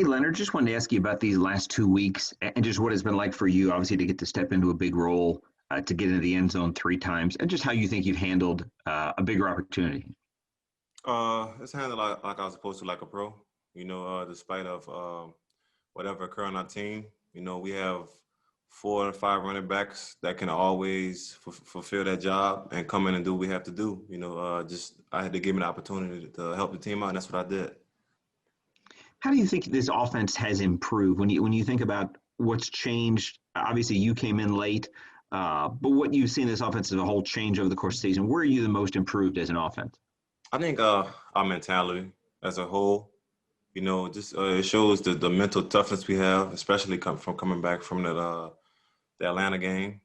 Hey, Leonard, just wanted to ask you about these last 2 weeks and just what it's been like for you, obviously, to get to step into a big role, to get into the end zone 3 times, and just how you think you've handled a bigger opportunity. It's handled like I was supposed to, like a pro. Despite of whatever occur on our team, we have 4 or 5 running backs that can always fulfill that job and come in and do what we have to do. Just I had to give me the opportunity to help the team out, and that's what I did. How do you think this offense has improved when you think about what's changed? Obviously, you came in late, but what you've seen this offense as a whole change over the course of the season, where are you the most improved as an offense? I think our mentality as a whole, just it shows the mental toughness we have, especially from coming back from the Atlanta game.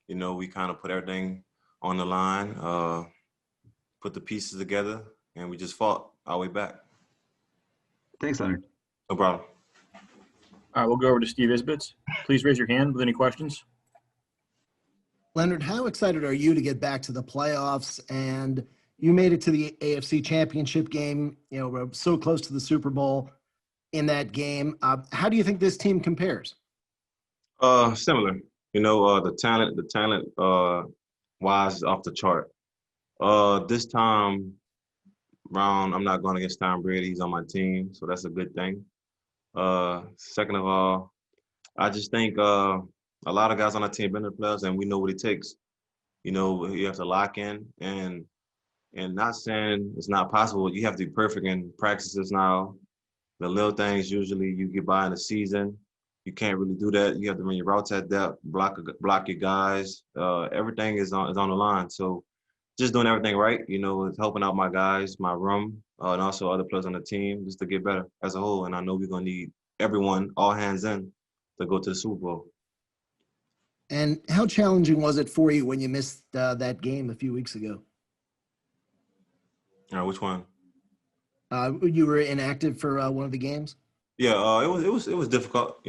We kind of put everything on the line, put the pieces together, and we just fought our way back. Thanks, Leonard. No problem. All right, we'll go over to Steve Isbitz. Please raise your hand with any questions. Leonard, how excited are you to get back to the playoffs? And you made it to the AFC Championship game. We're so close to the Super Bowl in that game. How do you think this team compares? Similar. The talent wise is off the chart. This time round, I'm not going against Tom Brady. He's on my team, so that's a good thing. Second of all, I just think a lot of guys on our team been in the playoffs, and we know what it takes. You have to lock in, and not saying it's not possible. You have to be perfect in practices now. The little things usually you get by in the season. You can't really do that. You have to run your routes at depth, block your guys. Everything is on the line. So just doing everything right, helping out my guys, my room, and also other players on the team just to get better as a whole. And I know we're going to need everyone, all hands in, to go to the Super Bowl. And how challenging was it for you when you missed that game a few weeks ago? Which one? You were inactive for one of the games? Yeah, it was difficult,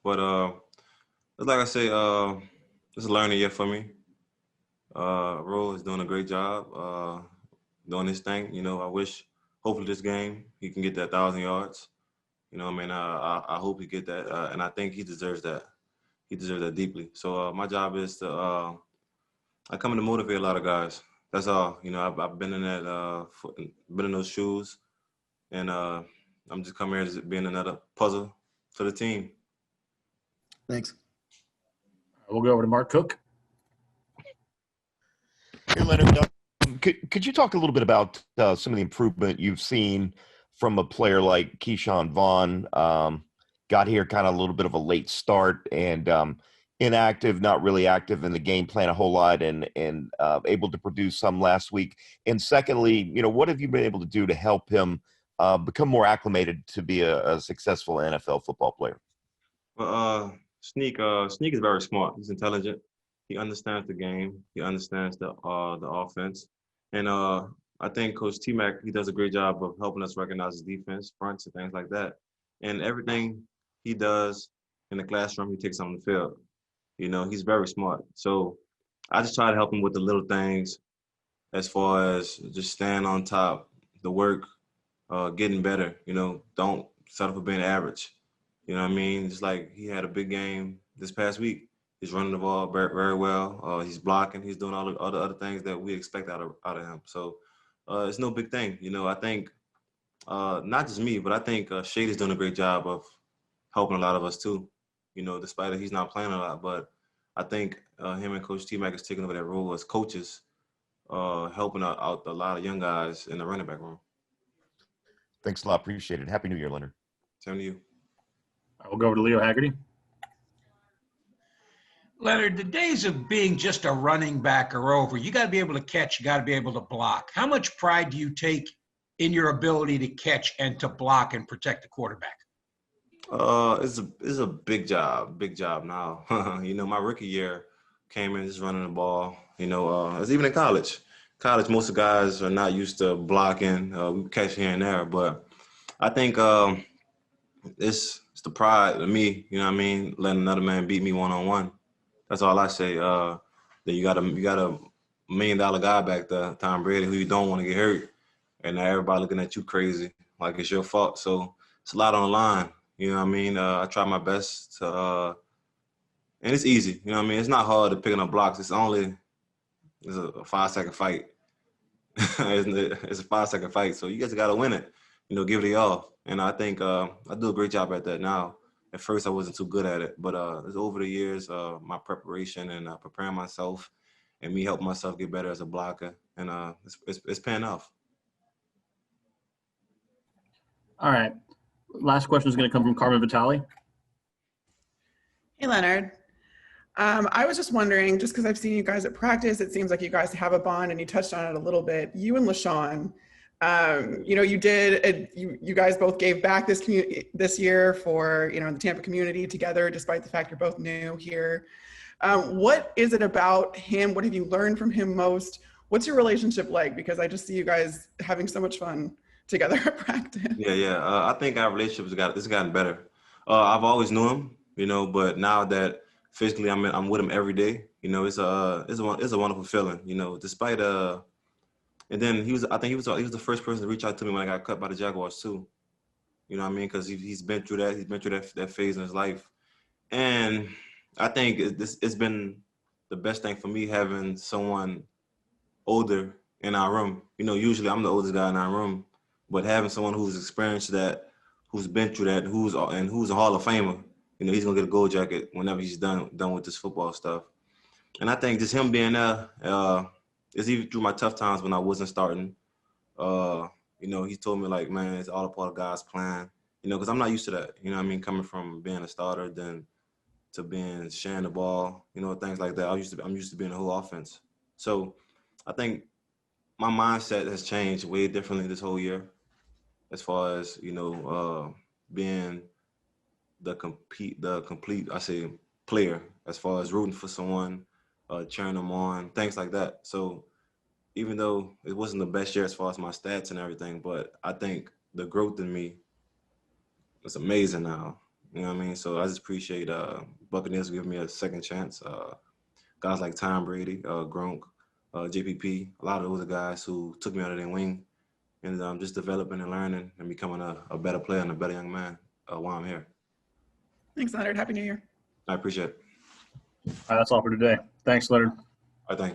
but like I say, it's a learning year for me. Roll is doing a great job doing this thing. I wish, hopefully this game, he can get that 1,000 yards. I hope he get that, and I think he deserves that. He deserves that deeply. So my job is to I come in to motivate a lot of guys. That's all. I've been in been in those shoes, and I'm just coming here as being another puzzle for the team. Thanks. We'll go over to Mark Cook. Hey, Leonard, could you talk a little bit about some of the improvement you've seen from a player like Keyshawn Vaughn? Got here kind of a little bit of a late start and inactive, not really active in the game plan a whole lot, and able to produce some last week. And secondly, what have you been able to do to help him become more acclimated to be a successful NFL football player? Well, Sneak is very smart. He's intelligent. He understands the game. He understands the offense. And I think Coach T-Mac, he does a great job of helping us recognize his defense, fronts, and things like that. And everything he does in the classroom, he takes on the field. He's very smart. So I just try to help him with the little things as far as just staying on top, the work, getting better. Don't settle for being average. You know what I mean? Just like he had a big game this past week. He's running the ball very, very well. He's blocking. He's doing all the other things that we expect out of him. So it's no big thing. I think not just me, but I think Shady's doing a great job of helping a lot of us too. Despite that he's not playing a lot, but I think him and Coach T-Mac is taking over that role as coaches, helping out a lot of young guys in the running back room. Thanks a lot. Appreciate it. Happy New Year, Leonard. Same to you. We'll go over to Leo Haggerty. Leonard, the days of being just a running back are over. You got to be able to catch. You got to be able to block. How much pride do you take in your ability to catch and to block and protect the quarterback? It's a big job now. My rookie year came in just running the ball. It's even in college. Most of the guys are not used to blocking. We catch here and there, but I think it's the pride of me. Letting another man beat me one-on-one. That's all I say. That you got a $1 million guy back there, Tom Brady, who you don't want to get hurt, and now everybody looking at you crazy like it's your fault. So it's a lot on the line. You know what I mean? I try my best to, and it's easy. You know what I mean? It's not hard to pick up blocks. It's a 5-second fight. It's a 5-second fight, so you guys got to win it. You know, give it all. And I think I do a great job at that now. At first, I wasn't too good at it, but it's over the years, my preparation and preparing myself, and me helping myself get better as a blocker, and it's paying off. All right. Last question is going to come from Carmen Vitale. Hey, Leonard. I was just wondering, just because I've seen you guys at practice, it seems like you guys have a bond, and you touched on it a little bit. You and LaShawn, you guys both gave back this year for, the Tampa community together, despite the fact you're both new here. What is it about him? What have you learned from him most? What's your relationship like? Because I just see you guys having so much fun together at practice. Yeah. I think our relationship has gotten better. I've always known him, but now that physically I'm with him every day, it's a wonderful feeling, despite and then he was the first person to reach out to me when I got cut by the Jaguars too. You know what I mean? Because he's been through that. He's been through that phase in his life, and I think it's been the best thing for me having someone older in our room. Usually I'm the oldest guy in our room, but having someone who's experienced that, who's been through that, who's a Hall of Famer, he's gonna get a gold jacket whenever he's done with this football stuff. And I think just him being there, it's even through my tough times when I wasn't starting. He told me like, man, it's all a part of God's plan. Because I'm not used to that. Coming from being a starter, then to sharing the ball, things like that. I'm used to being the whole offense. So I think my mindset has changed way differently this whole year, as far as being the complete player, as far as rooting for someone, cheering them on, things like that. So even though it wasn't the best year as far as my stats and everything, but I think the growth in me is amazing now. You know what I mean? So I just appreciate Buccaneers giving me a second chance. Guys like Tom Brady, Gronk, JPP, a lot of those guys who took me under their wing, and I'm just developing and learning and becoming a better player and a better young man while I'm here. Thanks, Leonard. Happy New Year. I appreciate it. All right, that's all for today. Thanks, Leonard. I thank you.